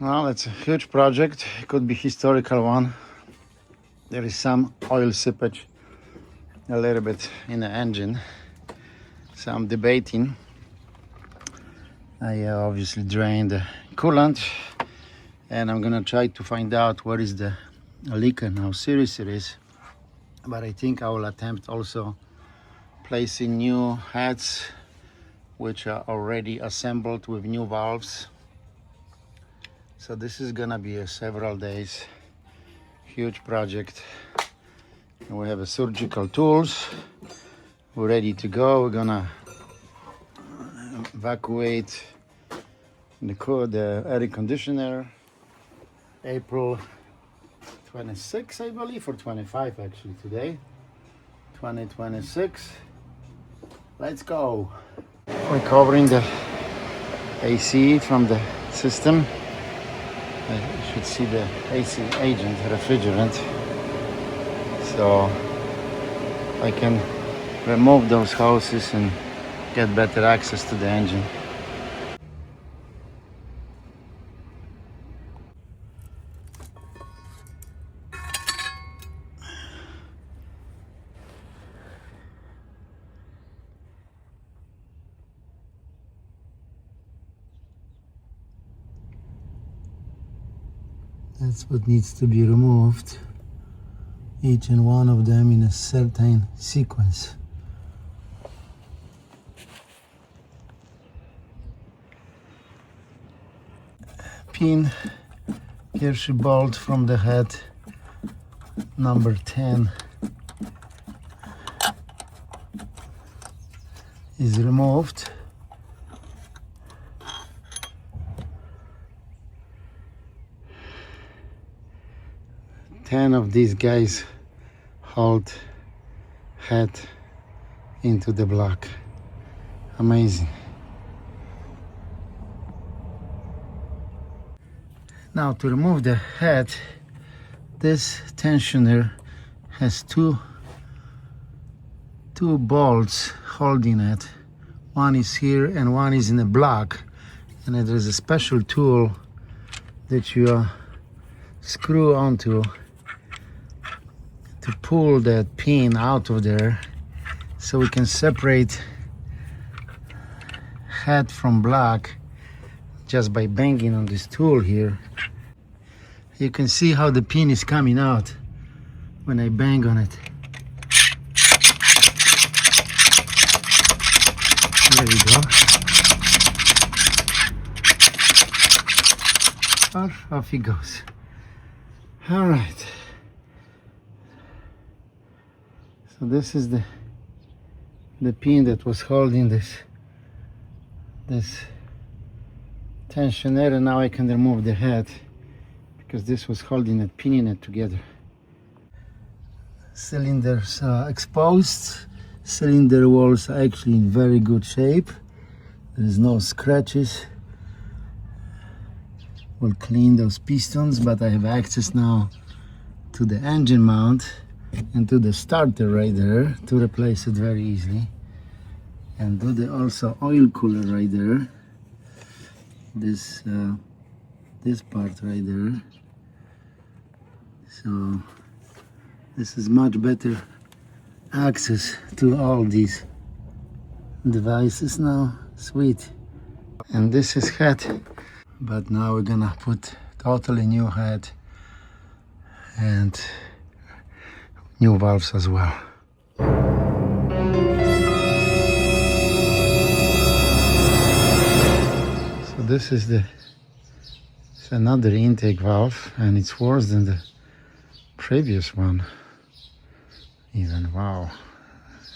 Well, it's a huge project. It could be historical one. There is some oil seepage a little bit in the engine, so I'm debating. I obviously drained the coolant, and I'm gonna try to find out what is the leak and how serious it is. But I think I will attempt also placing new heads which are already assembled with new valves. So this is gonna be a several days huge project. And we have a surgical tools. We're ready to go. We're gonna evacuate the air conditioner April 26, I believe, or 25 actually today. 2026. Let's go. We're covering the AC from the system. You should see the AC agent, refrigerant. So I can remove those hoses and get better access to the engine. That's what needs to be removed, each and one of them in a certain sequence. Pin pierwszy bolt from the head number 10 is removed. Ten of these guys hold head into the block. Amazing. Now to remove the head, this tensioner has two bolts holding it. One is here and one is in the block, and there is a special tool that you screw onto to pull that pin out of there, so we can separate head from block just by banging on this tool here. You can see how the pin is coming out when I bang on it. There we go. Off he goes. All right. So this is the pin that was holding this tensioner, and now I can remove the head because this was holding it, pinning it together. Cylinders are exposed. Cylinder walls are actually in very good shape. There is no scratches. We'll clean those pistons, but I have access now to the engine mount and to the starter right there to replace it very easily, and do the also oil cooler right there, this part right there. So this is much better access to all these devices now. Sweet. And this is head, but now we're gonna put totally new head and new valves as well. So this is it's another intake valve, and it's worse than the previous one even. Wow,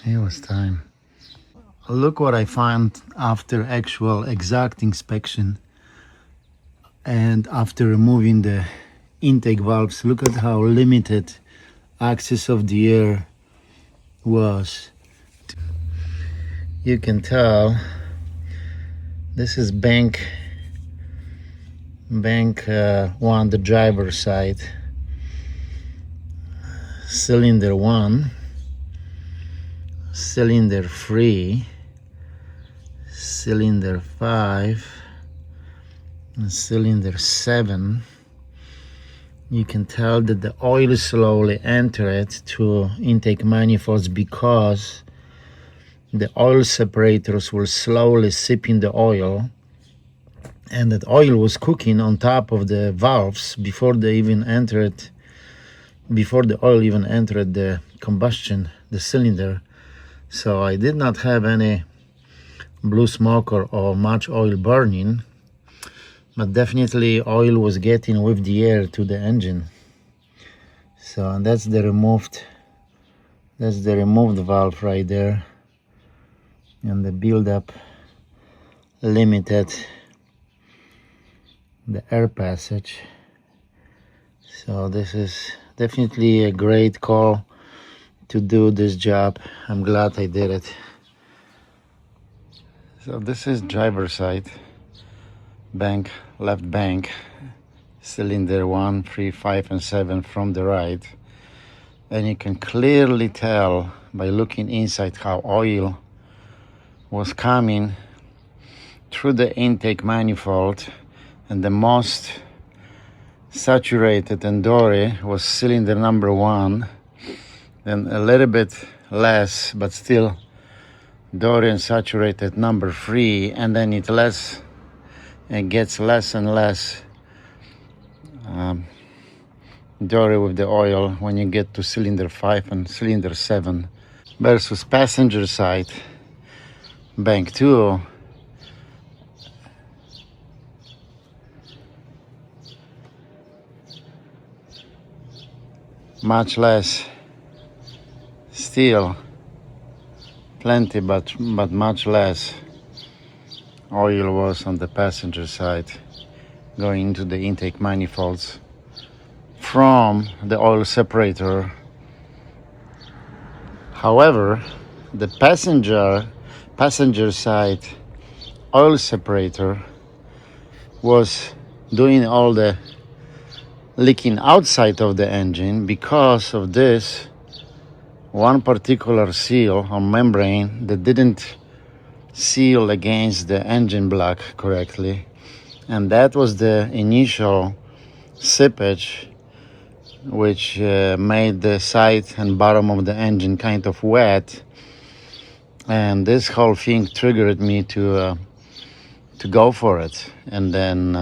it was time. Look what I found after actual exact inspection and after removing the intake valves. Look at how limited access of the air was. You can tell this is bank one, the driver's side, cylinder 1, cylinder 3, cylinder 5, in cylinder 7, you can tell that the oil slowly entered to intake manifolds because the oil separators were slowly sipping the oil, and that oil was cooking on top of the valves before the oil even entered the combustion, the cylinder. So I did not have any blue smoke or much oil burning, but definitely oil was getting with the air to the engine. So that's the removed valve right there, and the buildup limited the air passage. So this is definitely a great call to do this job. I'm glad I did it. So this is driver side bank, left bank, cylinder 1, 3, 5 and 7 from the right, and you can clearly tell by looking inside how oil was coming through the intake manifold, and the most saturated and dory was cylinder number 1, then a little bit less but still dory and saturated number 3, and then it gets less and less dory with the oil when you get to cylinder 5 and cylinder 7. Versus passenger side bank 2, much less, still plenty, but much less oil was on the passenger side going into the intake manifolds from the oil separator. However, the passenger side oil separator was doing all the leaking outside of the engine because of this one particular seal or membrane that didn't seal against the engine block correctly, and that was the initial seepage which made the side and bottom of the engine kind of wet, and this whole thing triggered me to go for it. And then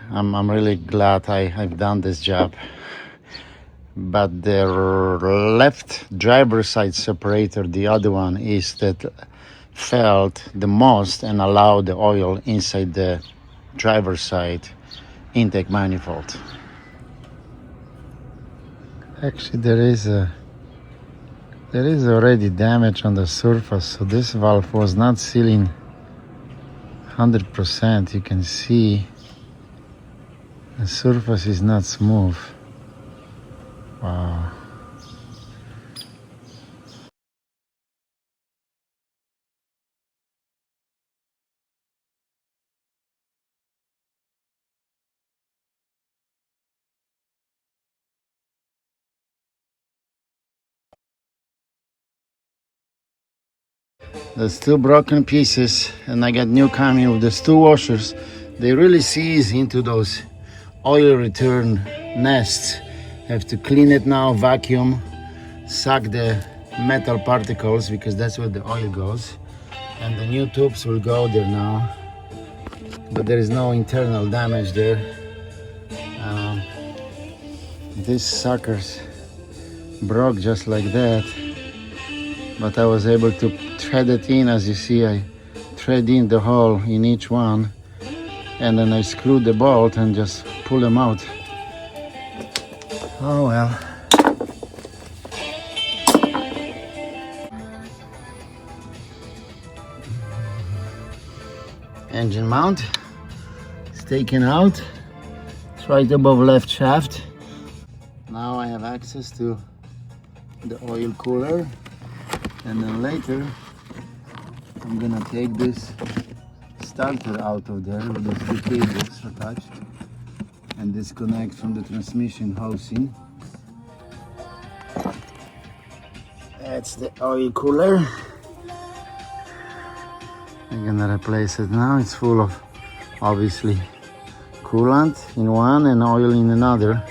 I'm really glad I've done this job. But the left driver side separator, the other one, is that felt the most and allowed the oil inside the driver's side intake manifold. Actually, there is already damage on the surface, so this valve was not sealing 100%. You can see the surface is not smooth. Wow. There's two broken pieces, and I got new coming with these two washers. They really seize into those oil return nests. Have to clean it now, vacuum, suck the metal particles, because that's where the oil goes, and the new tubes will go there now, but there is no internal damage there. These suckers broke just like that, but I was able to thread it in. As you see, I thread in the hole in each one, and then I screw the bolt and just pull them out. Oh well. Engine mount is taken out. It's right above left shaft. Now I have access to the oil cooler, and then later I'm gonna take this starter out of there with those two cables attached and disconnect from the transmission housing. That's the oil cooler. I'm gonna replace it now. It's full of, obviously, coolant in one and oil in another.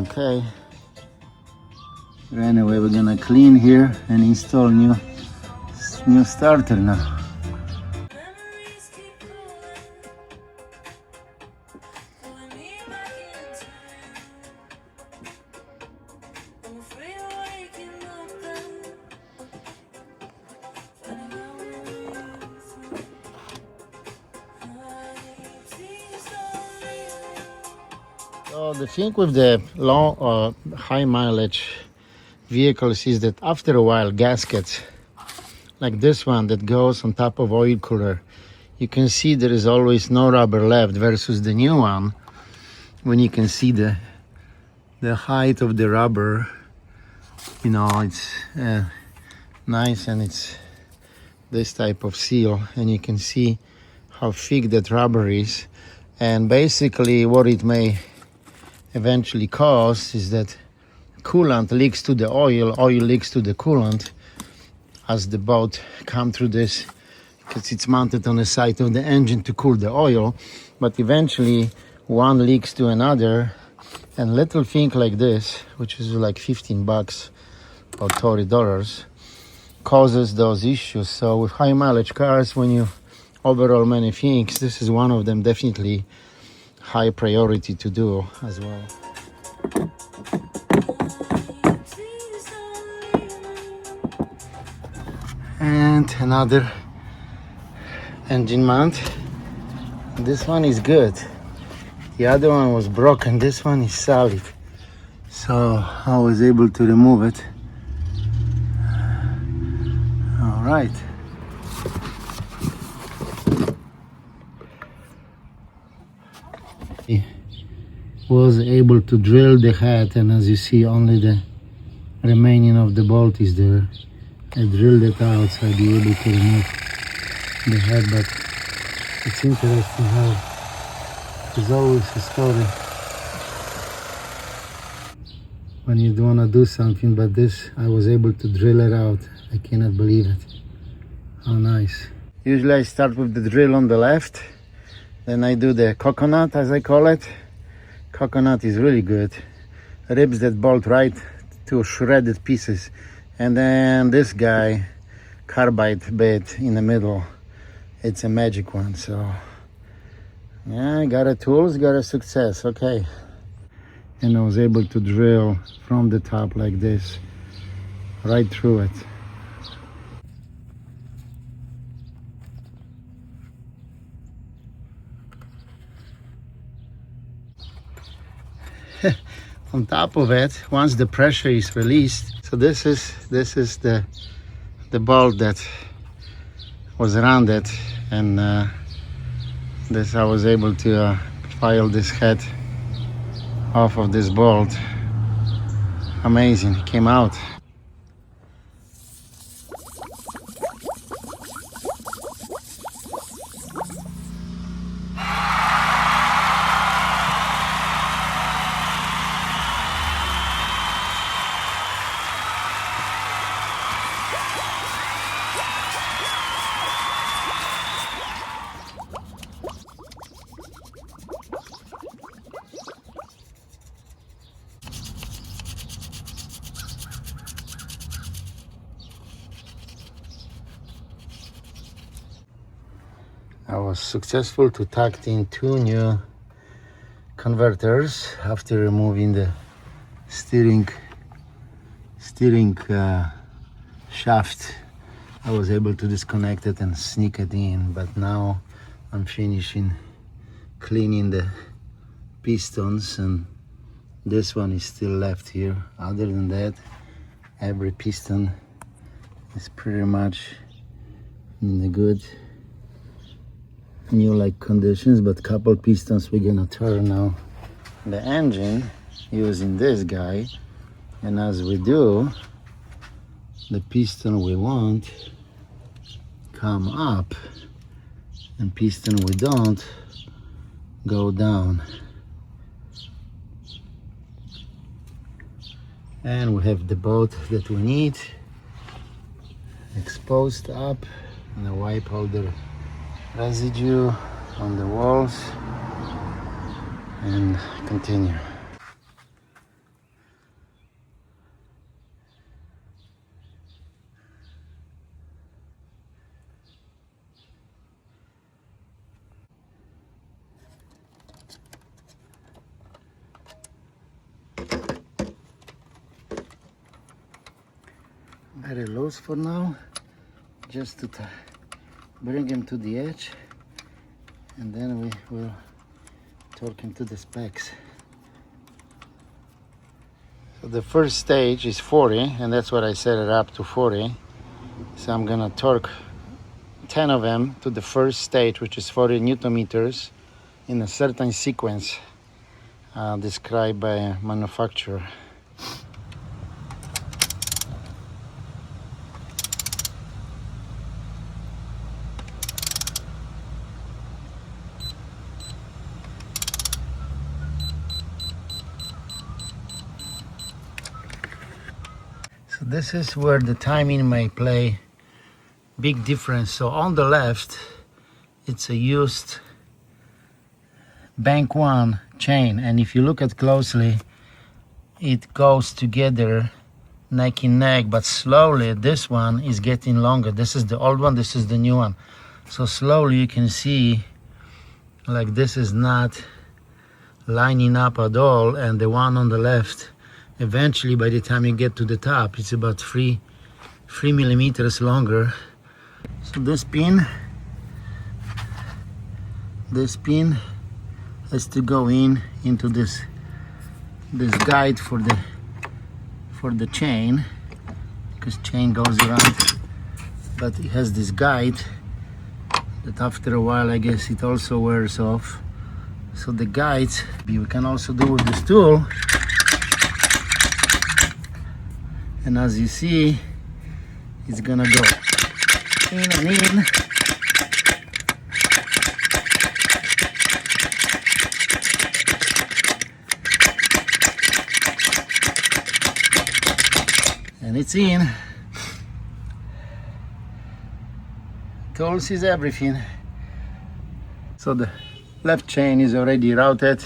Okay. But anyway, we're gonna clean here and install new starter now. So the thing with the long or high mileage vehicles is that after a while gaskets like this one that goes on top of oil cooler, you can see there is always no rubber left, versus the new one when you can see the height of the rubber, you know, it's nice, and it's this type of seal, and you can see how thick that rubber is. And basically what it may eventually cause is that coolant leaks to the oil leaks to the coolant as the boat come through this, because it's mounted on the side of the engine to cool the oil. But eventually one leaks to another, and little thing like this, which is like $15 or $30, causes those issues. So with high mileage cars, when you overhaul many things, this is one of them, definitely high priority to do as well. And another engine mount. This one is good. The other one was broken. This one is solid. So I was able to remove it. All right. Was able to drill the head, and as you see, only the remaining of the bolt is there. I drilled it out, so I'll be able to remove the head. But it's interesting how there's always a story when you don't want to do something, but this, I was able to drill it out. I cannot believe it. How nice. Usually I start with the drill on the left, then I do the coconut, as I call it. Coconut is really good. Rips that bolt right to shredded pieces. And then this guy, carbide bit in the middle, it's a magic one. So yeah, got a tools, got a success. Okay. And I was able to drill from the top like this, right through it. On top of it, once the pressure is released, so this is the bolt that was around it, and this I was able to file this head off of this bolt. Amazing, it came out. I was successful to tack in 2 new converters after removing the steering shaft. I was able to disconnect it and sneak it in, but now I'm finishing cleaning the pistons, and this one is still left here. Other than that, every piston is pretty much in the good new like conditions, but couple pistons we're gonna turn now the engine using this guy, and as we do, the piston we want come up and piston we don't go down. And we have the boat that we need exposed up and wipe all the residue on the walls and continue. Very loose for now, just to bring him to the edge, and then we will torque him to the specs. So the first stage is 40, and that's what I set it up to 40. So I'm gonna torque 10 of them to the first stage, which is 40 Newton meters, in a certain sequence described by a manufacturer. So this is where the timing may play big difference. So on the left, it's a used bank one chain, and if you look at closely, it goes together neck in neck, but slowly this one is getting longer. This is the old one, this is the new one. So slowly you can see like this is not lining up at all, and the one on the left, eventually by the time you get to the top, it's about 3 millimeters longer. So this pin has to go into this guide for the chain, because chain goes around, but it has this guide that after a while I guess it also wears off. So the guides we can also do with this tool, and as you see, it's gonna go in and in. And it's in. Tools is everything. So the left chain is already routed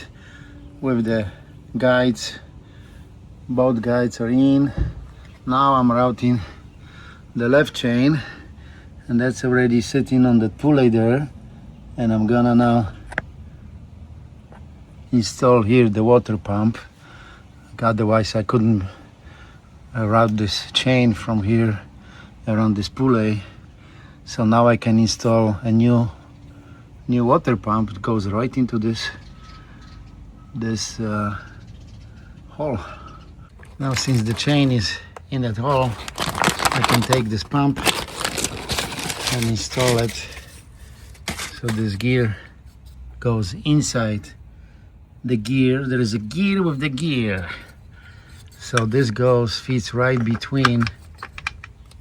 with the guides. Both guides are in. Now I'm routing the left chain, and that's already sitting on the pulley there, and I'm gonna now install here the water pump. Otherwise I couldn't route this chain from here around this pulley. So now I can install a new water pump. It goes right into this hole. Now since the chain is in that hole, I can take this pump and install it. So this gear goes inside the gear. There is a gear with the gear. So this fits right between,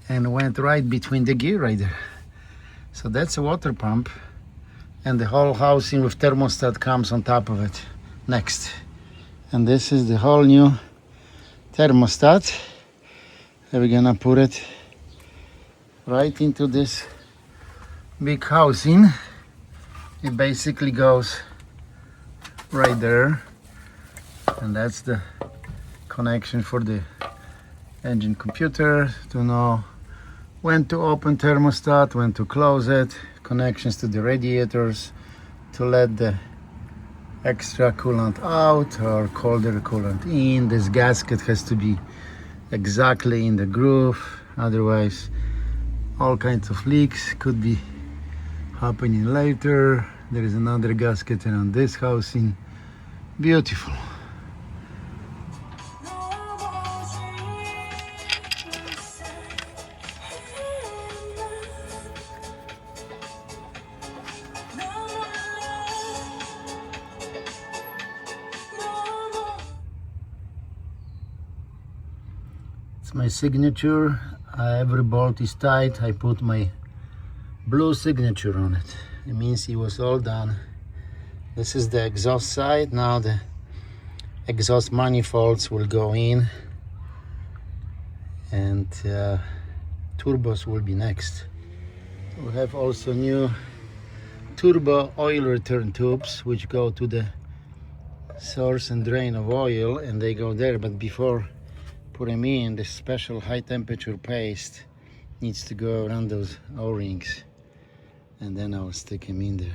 and went right between the gear right there. So that's a water pump, and the whole housing with thermostat comes on top of it next. And this is the whole new thermostat. We're gonna put it right into this big housing. It basically goes right there, and that's the connection for the engine computer to know when to open thermostat, when to close it, connections to the radiators to let the extra coolant out or colder coolant in. This gasket has to be exactly in the groove, otherwise all kinds of leaks could be happening later. There is another gasket around this housing. Beautiful. It's my signature. Every bolt is tight. I put my blue signature on it. It means it was all done. This is the exhaust side. Now the exhaust manifolds will go in, and turbos will be next. We have also new turbo oil return tubes which go to the source and drain of oil, and they go there, but before putting in, this special high temperature paste needs to go around those O-rings, and then I'll stick him in there.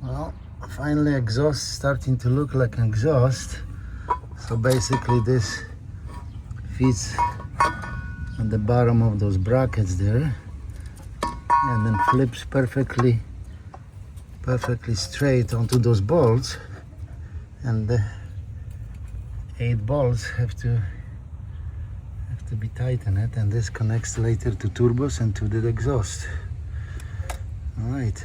Well, finally exhaust starting to look like an exhaust. So basically this fits at the bottom of those brackets there, and then flips perfectly straight onto those bolts, and the 8 bolts have to be tightened, and this connects later to turbos and to the exhaust. All right,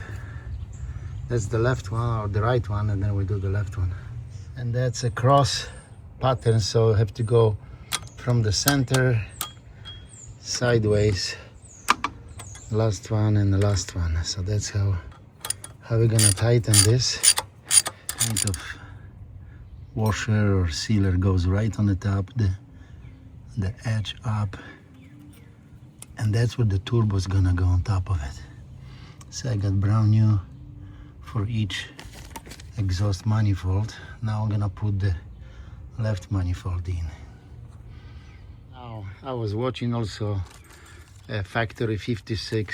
that's the left one, or the right one, and then we do the left one. And that's a cross pattern, so I have to go from the center sideways, last one and the last one. So that's how we're gonna tighten this. Kind of washer or sealer goes right on the top, the edge up, and that's where the turbo is gonna go on top of it. So I got brand new for each exhaust manifold. Now I'm gonna put the left manifold in. Now I was watching also a factory 56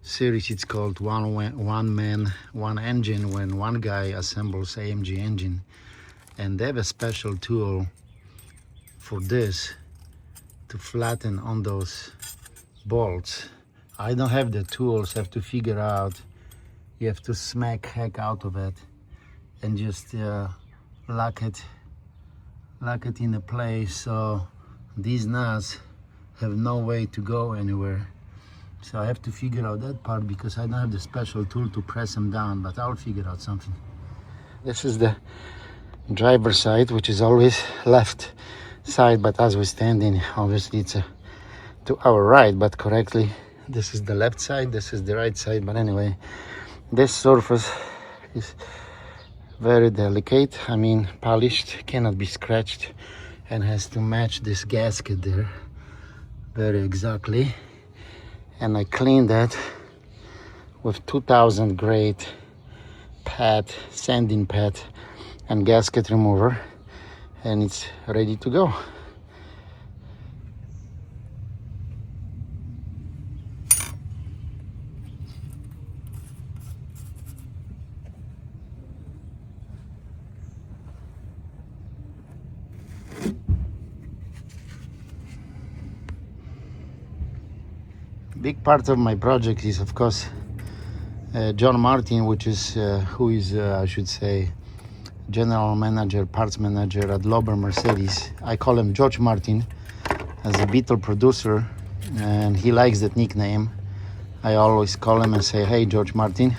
series. It's called one man one engine, when one guy assembles AMG engine, and they have a special tool for this to flatten on those bolts. I don't have the tools. I have to figure out. You have to smack heck out of it and just lock it in a place, so these nuts have no way to go anywhere. So I have to figure out that part, because I don't have the special tool to press them down, but I'll figure out something. This is the driver's side, which is always left side, but as we're standing, obviously it's to our right, but correctly this is the left side, this is the right side. But anyway, this surface is very delicate, I mean polished, cannot be scratched, and has to match this gasket there very exactly. And I cleaned that with 2000 grade pad, sanding pad and gasket remover, and it's ready to go. Big part of my project is, of course, John Martin, which is who is I should say general manager, parts manager at Lauber Mercedes. I call him George Martin, as a Beetle producer, and he likes that nickname. I always call him and say, hey George Martin.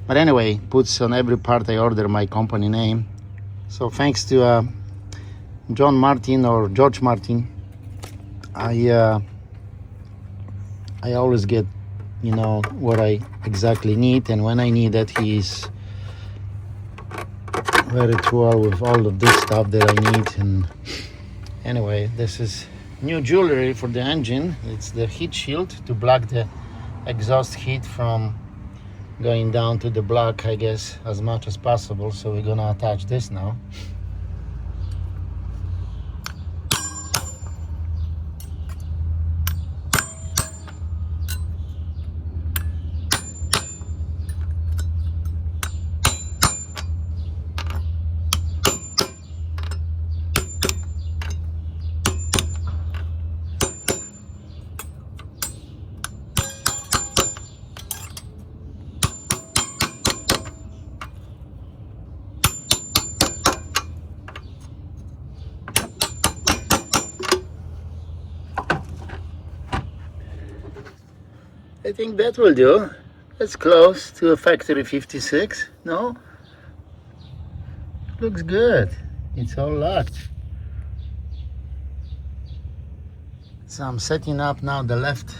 But anyway, puts on every part I order my company name. So thanks to John Martin or George Martin, I always get, you know, what I exactly need, and when I need it, he's very thorough with all of this stuff that I need. And anyway, this is new jewelry for the engine. It's the heat shield to block the exhaust heat from going down to the block, I guess, as much as possible. So we're gonna attach this now. I think that will do. That's close to a factory 56, no? Looks good. It's all locked. So I'm setting up now the left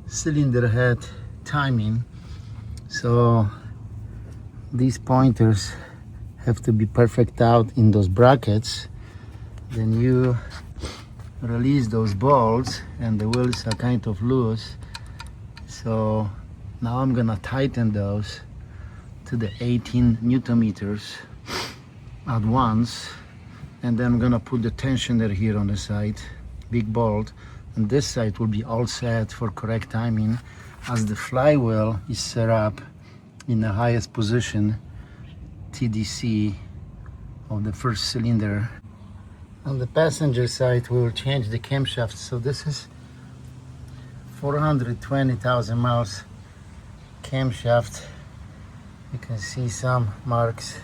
cylinder head timing. So these pointers have to be perfect out in those brackets. Then you release those bolts and the wheels are kind of loose. So now I'm gonna tighten those to the 18 Newton meters at once, and then I'm gonna put the tensioner here on the side, big bolt, and this side will be all set for correct timing as the flywheel is set up in the highest position, TDC of the first cylinder. On the passenger side we will change the camshaft. So this is 420,000 miles camshaft. You can see some marks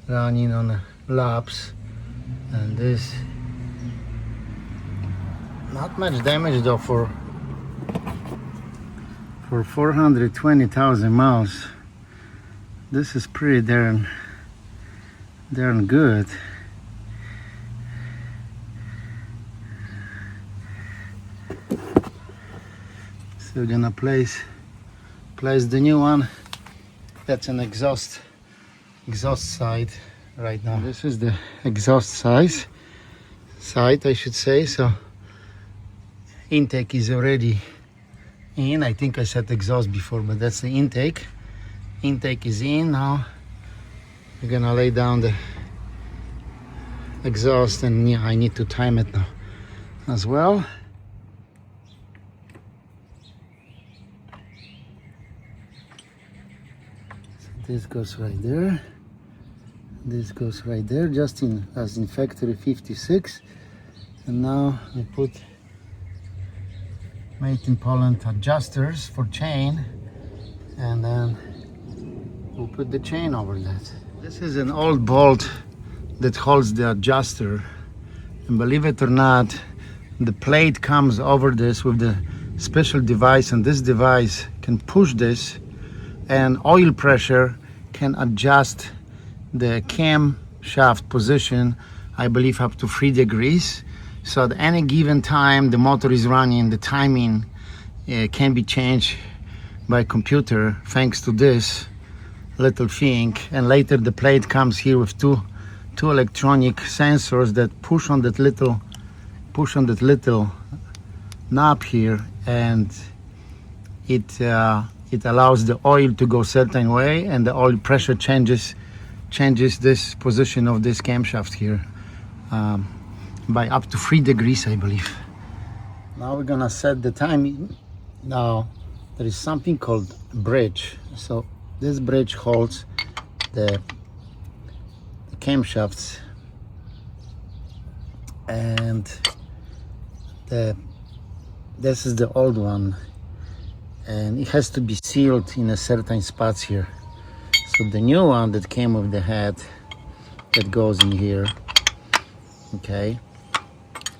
running on the laps, and this not much damage though for 420,000 miles. This is pretty darn good. So we're gonna place the new one. That's an exhaust side right now. This is the exhaust side I should say. So intake is already in. I think I said exhaust before, but that's the intake. Intake is in. Now we're gonna lay down the exhaust, and yeah, I need to time it now as well. So this goes right there. This goes right there, just as in factory 56. And now we put made in Poland adjusters for chain, and then we'll put the chain over that. This is an old bolt that holds the adjuster, and believe it or not, the plate comes over this with the special device, and this device can push this, and oil pressure can adjust the camshaft position, I believe up to 3 degrees. So at any given time the motor is running, the timing can be changed by computer thanks to this little thing. And later the plate comes here with two electronic sensors that push on that little knob here, and it allows the oil to go certain way, and the oil pressure changes this position of this camshaft here by up to 3 degrees, I believe. Now we're gonna set the timing. Now there is something called bridge. So this bridge holds the camshafts, and this is the old one, and it has to be sealed in a certain spots here. So the new one that came with the head that goes in here, okay,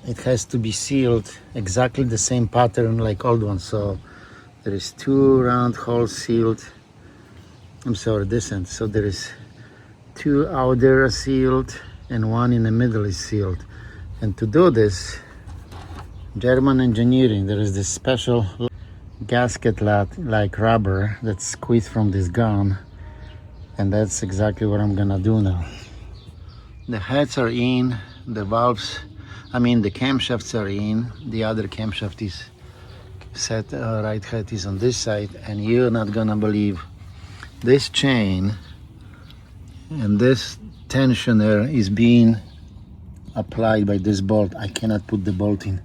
it has to be sealed exactly the same pattern like old one. So there is 2 round holes sealed. I'm sorry, this end. So there is 2 out there are sealed and 1 in the middle is sealed. And to do this, German engineering, there is this special gasket like rubber that's squeezed from this gun, and that's exactly what I'm gonna do now. The heads are in, the valves, the camshafts are in, the other camshaft is set, right head is on this side, and you're not gonna believe this chain and this tensioner is being applied by this bolt. I cannot put the bolt in.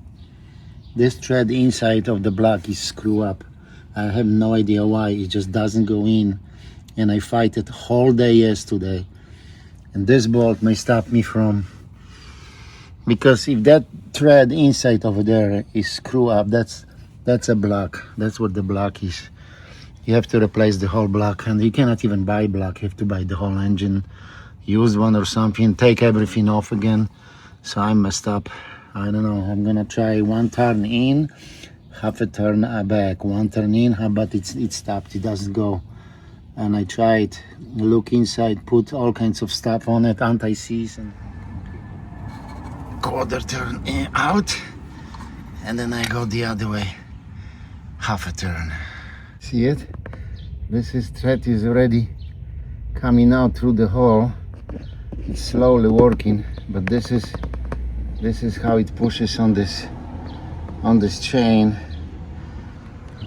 This thread inside of the block is screwed up. I have no idea why, it just doesn't go in, and I fight it whole day yesterday. And this bolt may stop me from, because if that thread inside over there is screwed up, that's a block. That's what the block is. You have to replace the whole block, and you cannot even buy block. You have to buy the whole engine, used one or something, take everything off again. So I messed up. I don't know. I'm gonna try 1 turn in, half a turn back, 1 turn in, but it stopped. It doesn't go. And I tried look inside, put all kinds of stuff on it, anti-seize, and quarter turn in, out, and then I go the other way, half a turn. See it? This is thread is already coming out through the hole. It's slowly working, but this is how it pushes on this chain,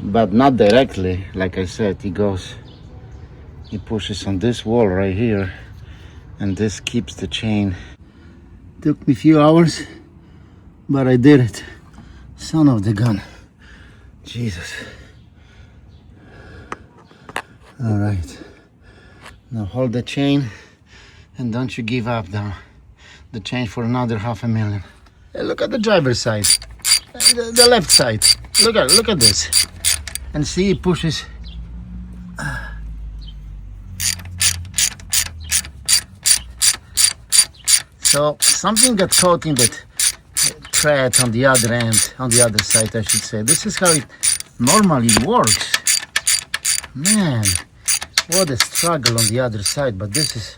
but not directly. Like I said, it pushes on this wall right here, and this keeps the chain. Took me a few hours, but I did it. Son of the gun. Jesus. All right, now hold the chain and don't you give up now. The chain for another $500,000. Hey, look at the driver's side, the left side. Look at this, and see it pushes. So something got caught in that thread on the other end, on the other side, I should say. This is how it normally works. Man, what a struggle on the other side, but this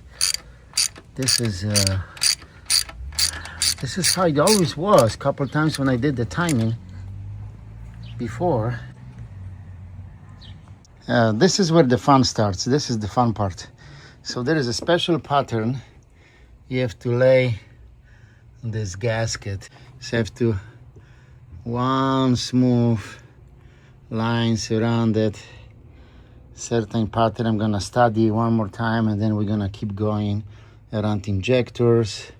is how it always was. Couple times when I did the timing before. This is where the fun starts. This is the fun part. So there is a special pattern you have to lay on this gasket. So you have to one smooth lines around it. Certain pattern I'm gonna study one more time, and then we're gonna keep going around injectors.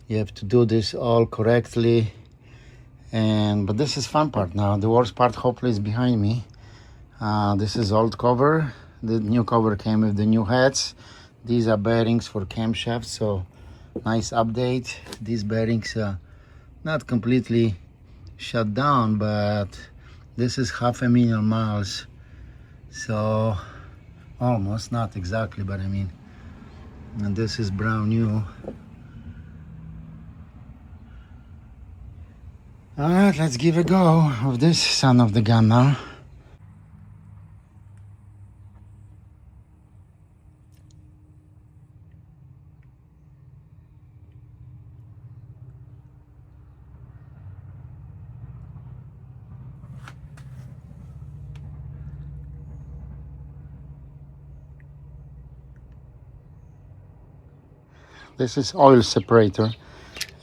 You have to do this all correctly, but this is fun part now. The worst part hopefully is behind me. This is old cover. The new cover came with the new heads. These are bearings for camshaft, so nice update. These bearings are not completely shut down, but this is 500,000 miles. So almost, not exactly, but I mean, and this is brand new. All right, let's give a go of this son of the gun now. This is oil separator,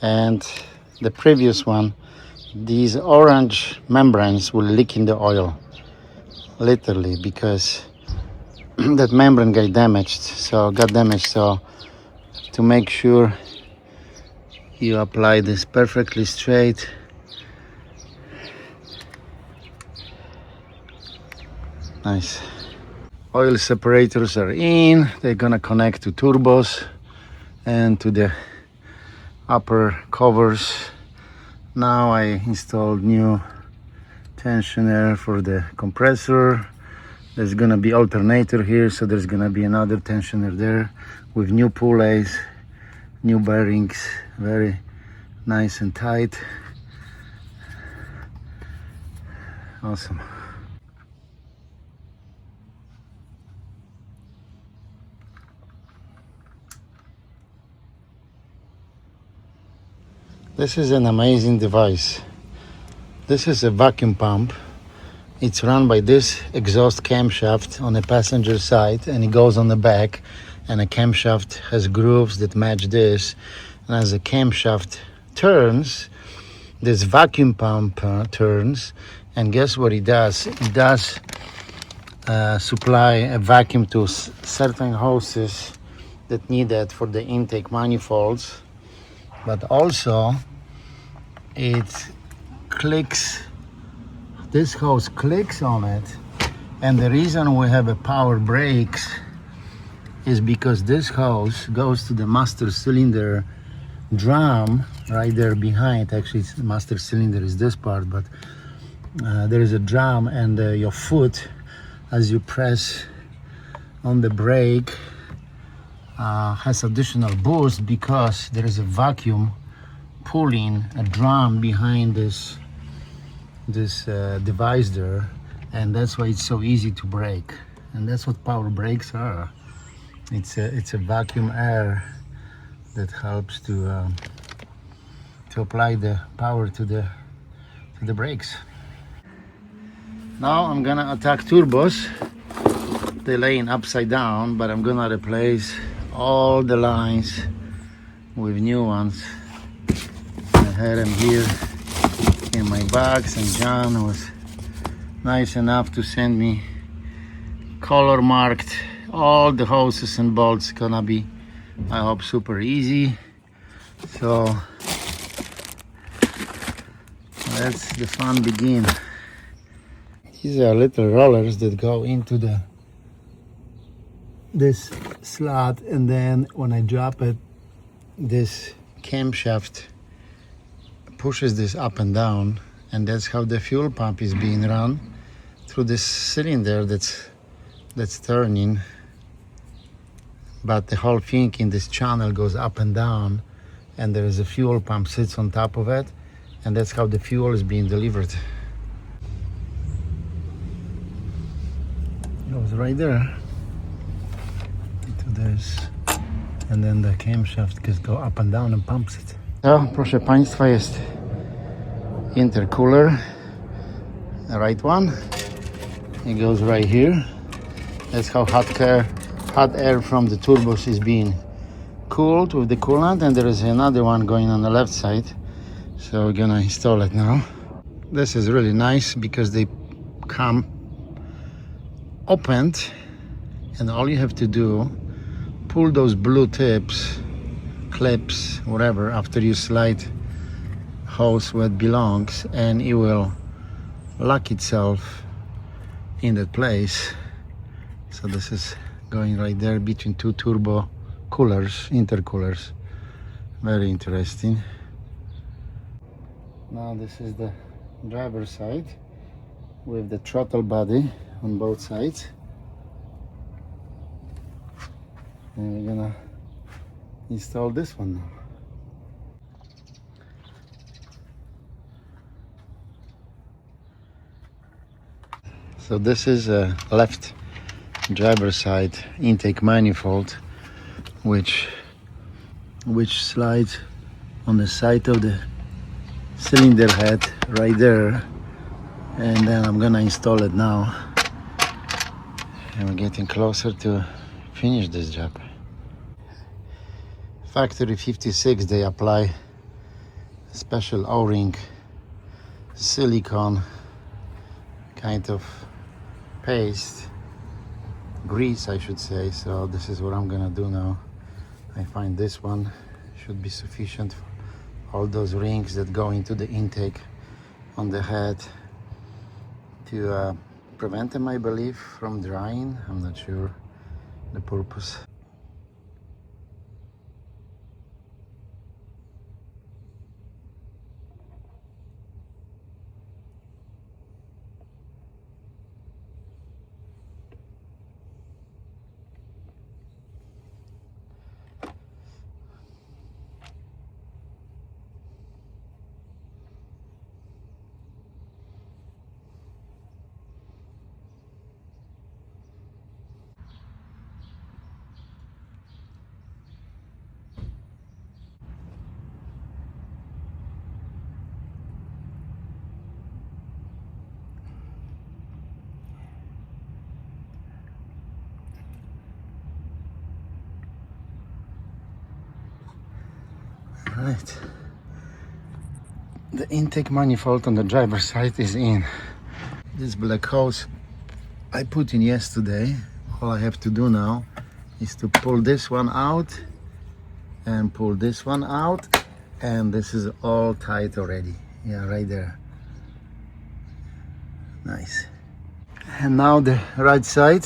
and the previous one, these orange membranes will leak in the oil, literally, because that membrane got damaged. So to make sure you apply this perfectly straight, nice. Oil separators are in. They're gonna connect to turbos and to the upper covers. Now I installed new tensioner for the compressor. There's gonna be alternator here, so there's gonna be another tensioner there with new pulleys, new bearings, very nice and tight. Awesome. This is an amazing device. This is a vacuum pump. It's run by this exhaust camshaft on the passenger side, and it goes on the back, and the camshaft has grooves that match this. And as the camshaft turns, this vacuum pump turns, and guess what it does? It does supply a vacuum to certain hoses that need that for the intake manifolds, but also it clicks, this hose clicks on it. And the reason we have a power brakes is because this hose goes to the master cylinder drum right there behind. Actually, the master cylinder is this part, but there is a drum, and your foot, as you press on the brake, has additional boost because there is a vacuum pulling a drum behind this device there, and that's why it's so easy to brake. And that's what power brakes are. It's a vacuum air that helps to to apply the power to the brakes. Now I'm gonna attack turbos. They're laying upside down, but I'm gonna replace all the lines with new ones. I had them here in my box, and John was nice enough to send me color marked all the hoses and bolts. Gonna be, I hope, super easy. So let's the fun begin. These are little rollers that go into this slot, and then when I drop it, this camshaft pushes this up and down, and that's how the fuel pump is being run through this cylinder that's turning. But the whole thing in this channel goes up and down, and there is a fuel pump sits on top of it, and that's how the fuel is being delivered. Goes right there into this, and then the camshaft can go up and down and pumps it. So, proszę Państwa, jest intercooler, the right one. It goes right here. That's how hot air from the turbos is being cooled with the coolant, and there is another one going on the left side. So we're gonna install it now. This is really nice because they come opened, and all you have to do, pull those blue clips, whatever, after you slide hose where it belongs, and it will lock itself in that place. So this is going right there between two turbo coolers, intercoolers. Very interesting. Now this is the driver's side with the throttle body on both sides, and we're gonna install this one now. So this is a left driver's side intake manifold, which slides on the side of the cylinder head right there, and then I'm gonna install it now, and we're getting closer to finish this job. Factory 56, they apply special O-ring silicone kind of paste, grease I should say. So this is what I'm gonna do now. I find this one should be sufficient for all those rings that go into the intake on the head to prevent them, I believe, from drying. I'm not sure the purpose. Right, the intake manifold on the driver's side is in. This black hose I put in yesterday. All I have to do now is to pull this one out and pull this one out, and this is all tight already. Yeah, right there. Nice. And now the right side,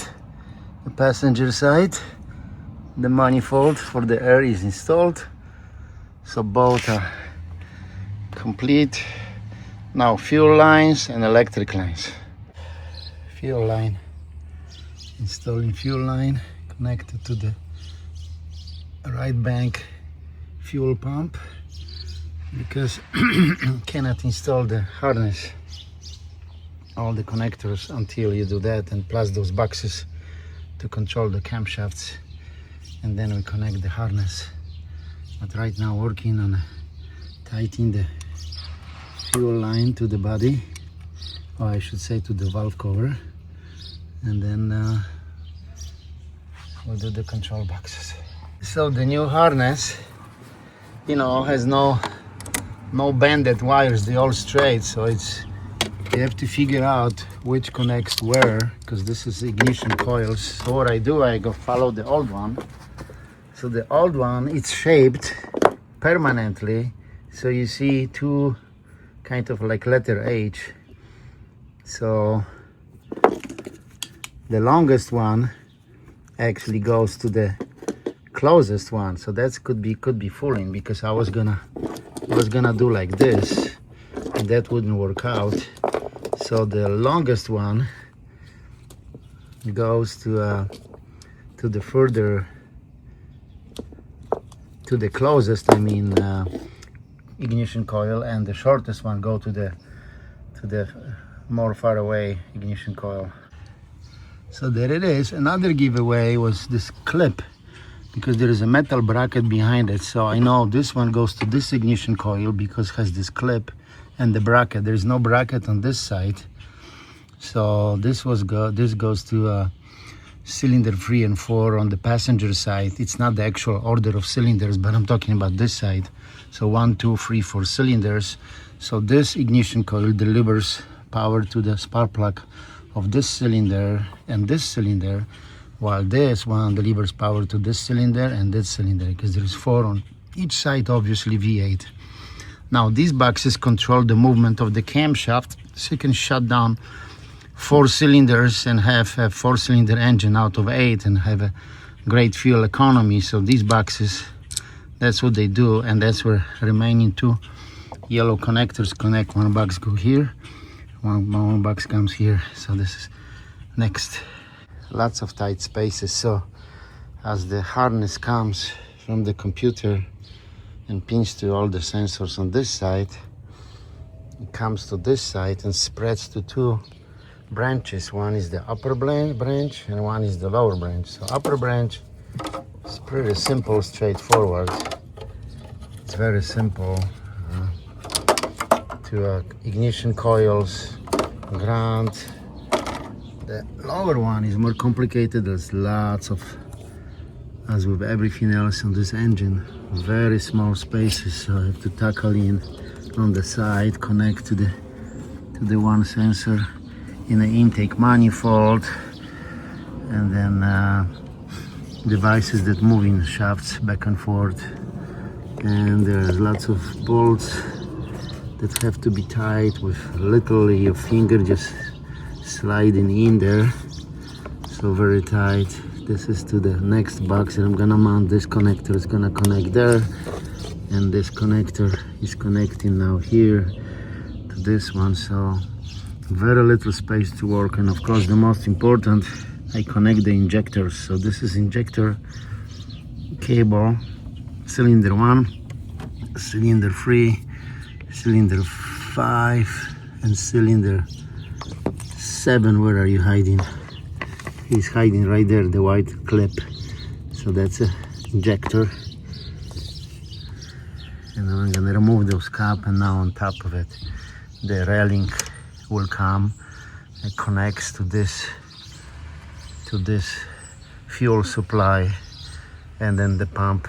the passenger side, the manifold for the air is installed. So both are complete. Now fuel lines and electric lines. Fuel line, installing fuel line connected to the right bank fuel pump, because cannot install the harness, all the connectors, until you do that, and plus those boxes to control the camshafts, and then we connect the harness. But right now working on a tightening the fuel line to the body, or I should say to the valve cover, and then we'll do the control boxes. So the new harness, you know, has no bended wires, they're all straight, so you have to figure out which connects where, because this is ignition coils. So what I do, I go follow the old one. So the old one, it's shaped permanently, so you see two kind of like letter H. So the longest one actually goes to the closest one, so that could be fooling, because I was gonna do like this, and that wouldn't work out. So the longest one goes to the further, to the closest, I mean, ignition coil, and the shortest one go to the more far away ignition coil. So there it is. Another giveaway was this clip, because there is a metal bracket behind it. So I know this one goes to this ignition coil because it has this clip and the bracket. There's no bracket on this side. So this goes to cylinder 3 and 4 on the passenger side. It's not the actual order of cylinders, but I'm talking about this side. So 1, 2, 3, 4 cylinders. So this ignition coil delivers power to the spark plug of this cylinder and this cylinder, while this one delivers power to this cylinder and this cylinder, because there is 4 on each side, obviously V8. Now these boxes control the movement of the camshaft, so you can shut down 4 cylinders and have a 4-cylinder engine out of 8 and have a great fuel economy. So these boxes, that's what they do, and that's where remaining 2 yellow connectors connect. One box go here, one box comes here. So this is next. Lots of tight spaces. So as the harness comes from the computer and pins to all the sensors on this side, it comes to this side and spreads to 2 branches. One is the upper branch and one is the lower branch. So upper branch is pretty simple, straightforward. It's very simple to ignition coils, ground. The lower one is more complicated. There's lots of, as with everything else on this engine, very small spaces, so I have to tackle in on the side, connect to the one sensor in the intake manifold, and then devices that move in shafts back and forth. And there's lots of bolts that have to be tight with literally your finger just sliding in there, so very tight. This is to the next box, and I'm gonna mount this connector. It's gonna connect there, and this connector is connecting now here to this one. So very little space to work. And of course the most important, I connect the injectors. So this is injector cable, cylinder 1, cylinder 3, cylinder 5, and cylinder 7. Where are you hiding? He's hiding right there, the white clip. So that's a injector, and I'm gonna remove those cap, and now on top of it the railing will come. It connects to this fuel supply, and then the pump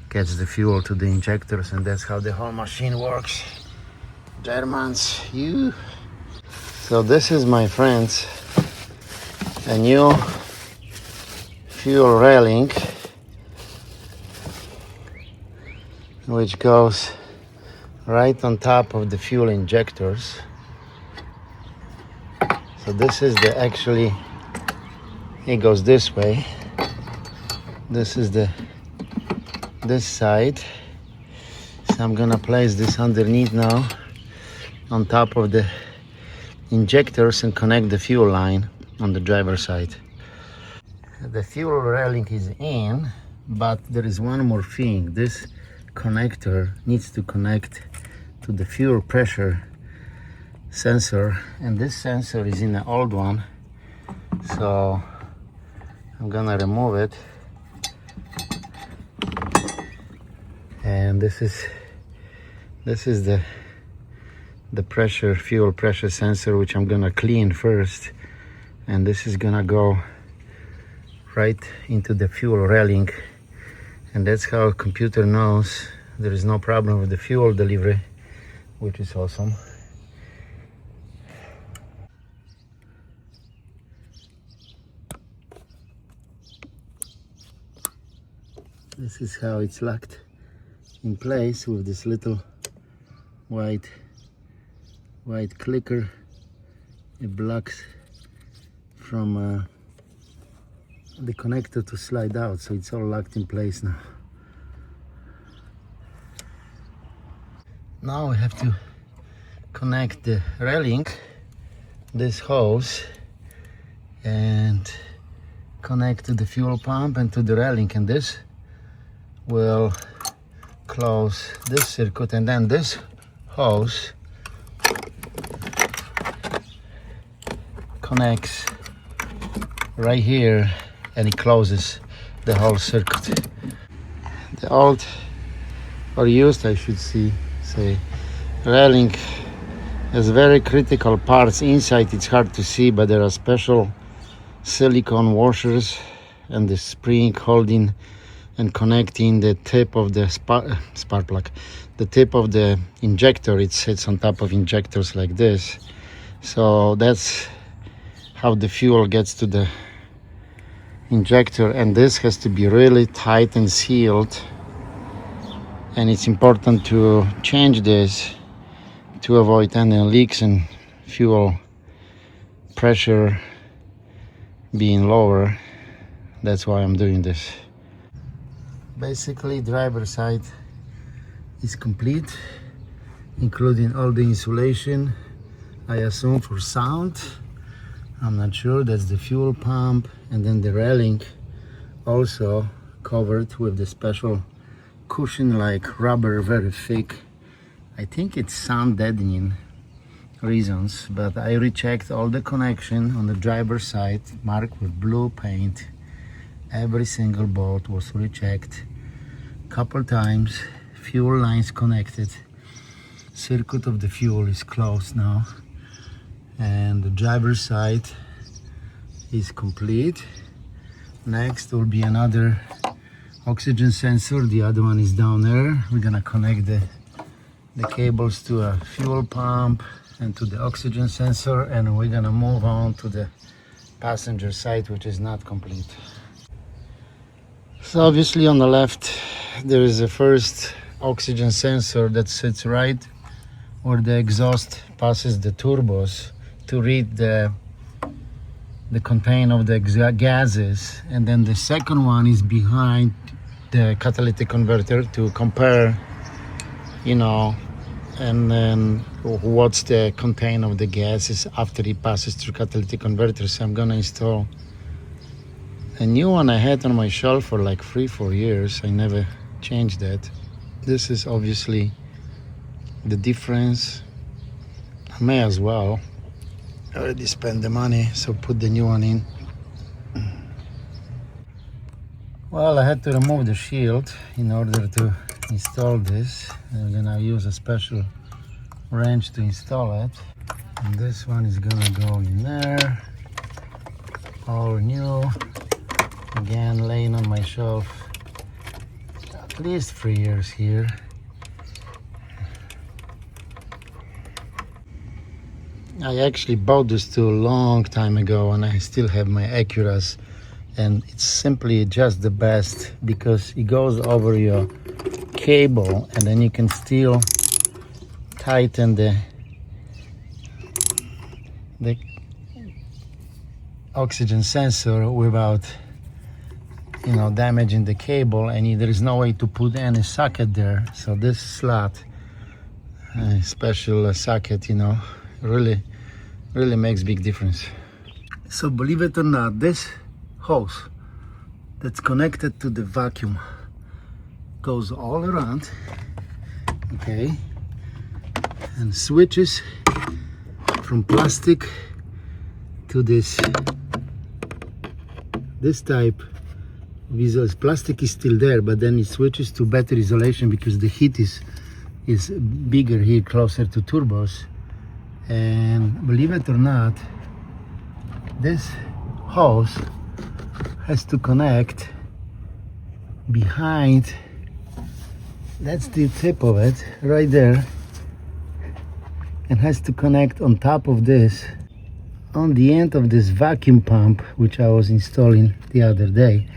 gets the fuel to the injectors, and that's how the whole machine works. Germans, you. So this is, my friends, a new fuel railing which goes right on top of the fuel injectors. So this is the actually, it goes this way. This is this side. So I'm gonna place this underneath now on top of the injectors and connect the fuel line on the driver's side. The fuel railing is in, but there is one more thing. This connector needs to connect to the fuel pressure sensor, and this sensor is in the old one, so I'm gonna remove it. And this is This is the pressure, fuel pressure sensor, which I'm gonna clean first, and this is gonna go right into the fuel railing, and that's how a computer knows there is no problem with the fuel delivery, which is awesome. This is how it's locked in place with this little white clicker. It blocks from the connector to slide out, so it's all locked in place now. Now we have to connect the railing, this hose, and connect to the fuel pump and to the railing, and this will close this circuit, and then this hose connects right here and it closes the whole circuit. The old or used, I should say, railing has very critical parts inside. It's hard to see, but there are special silicone washers and the spring holding and connecting the tip of the spark plug. The tip of the injector, it sits on top of injectors like this. So that's how the fuel gets to the injector, and this has to be really tight and sealed. And it's important to change this to avoid any leaks and fuel pressure being lower. That's why I'm doing this. Basically, driver side is complete, including all the insulation, I assume for sound. I'm not sure. That's the fuel pump, and then the railing also covered with the special cushion like rubber, very thick. I think it's sound deadening reasons, but I rechecked all the connection on the driver's side, marked with blue paint. Every single bolt was rechecked couple times. Fuel lines connected. Circuit of the fuel is closed now, and the driver's side is complete. Next will be another oxygen sensor. The other one is down there. We're gonna connect the cables to a fuel pump and to the oxygen sensor, and we're gonna move on to the passenger side, which is not complete. So obviously on the left there is a first oxygen sensor that sits right where the exhaust passes the turbos to read the content of the gases, and then the second one is behind the catalytic converter to compare, and then what's the content of the gases after it passes through catalytic converter. So I'm gonna install a new one I had on my shelf for like 3-4 years. I never changed that. This is obviously the difference. I may as well. I already spent the money, so put the new one in. Well, I had to remove the shield in order to install this. I'm gonna use a special wrench to install it. And this one is gonna go in there. All new. Again, laying on my shelf at least 3 years here. I actually bought this tool a long time ago, and I still have my Acuras, and it's simply just the best because it goes over your cable, and then you can still tighten the oxygen sensor without damaging the cable, and there is no way to put any socket there. So this slot, special socket, really makes big difference. So believe it or not, this hose that's connected to the vacuum goes all around, okay, and switches from plastic to this type. Plastic is still there, but then it switches to better isolation because the heat is is bigger here, closer to turbos. And believe it or not, this hose has to connect behind. That's the tip of it right there, and has to connect on top of this, on the end of this vacuum pump, which I was installing the other day.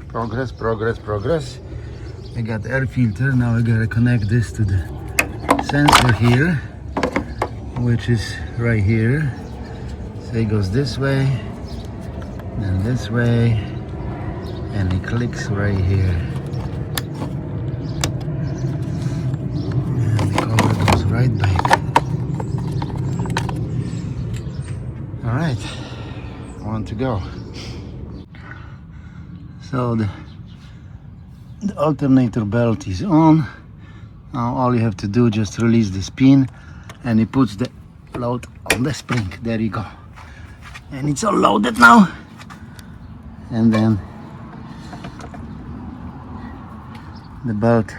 Progress, progress, progress. I got air filter. Now I gotta connect this to the sensor here, which is right here. So it goes this way, then this way, and it clicks right here. And the cover goes right back. All right, one to go. So the alternator belt is on. Now all you have to do, just release the pin, and it puts the load on the spring. There you go. And it's all loaded now. And then the belt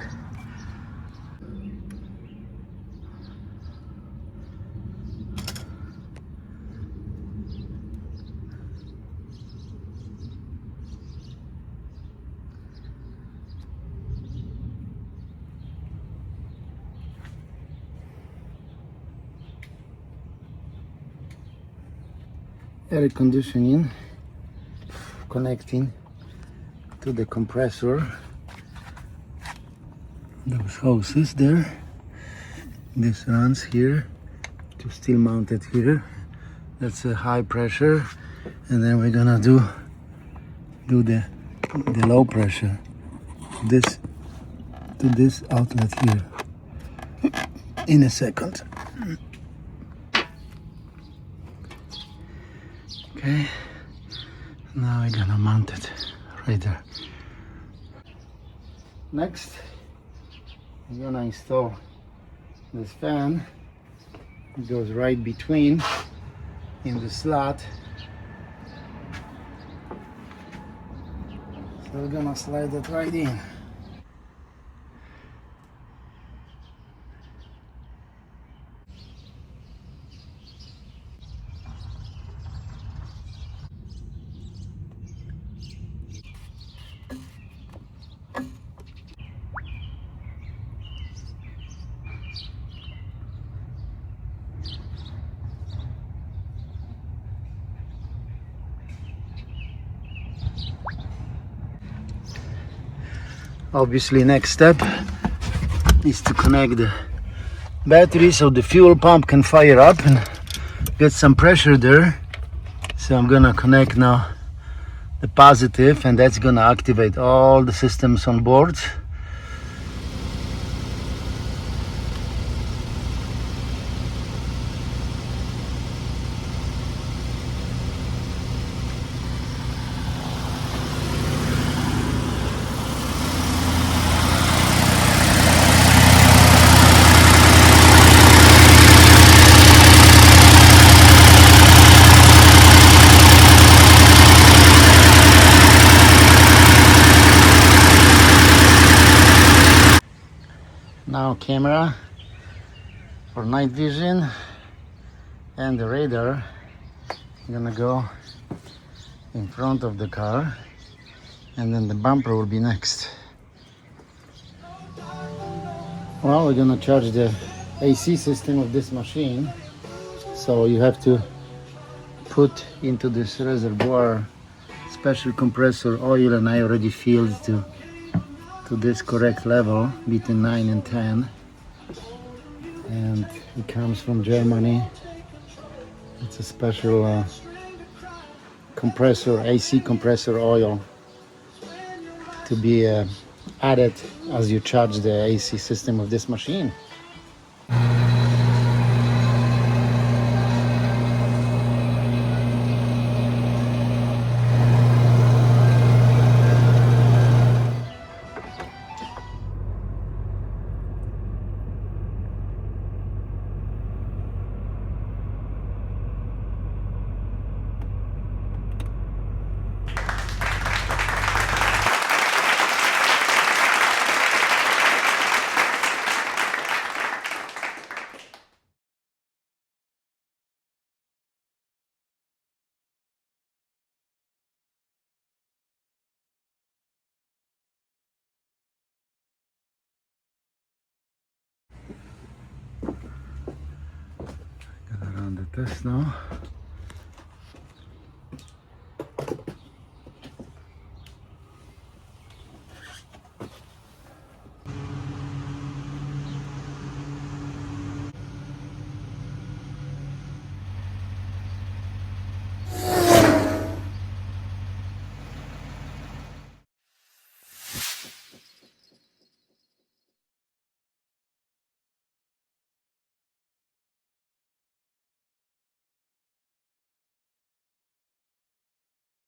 air conditioning connecting to the compressor. Those hoses there. This runs here to still mounted here. That's a high pressure, and then we're gonna do the low pressure. This to this outlet here in a second. Okay, now we're gonna mount it right there. Next, we're gonna install this fan. It goes right between in the slot. So we're gonna slide it right in. Obviously, next step is to connect the battery so the fuel pump can fire up and get some pressure there. So I'm gonna connect now the positive, and that's gonna activate all the systems on board. Now camera for night vision, and the radar. I'm gonna go in front of the car, and then the bumper will be next. Well, we're gonna charge the AC system of this machine. So you have to put into this reservoir special compressor oil, and I already filled to this correct level between 9 and 10, and it comes from Germany. It's a special compressor, AC compressor oil, to be added as you charge the AC system of this machine. run the test now.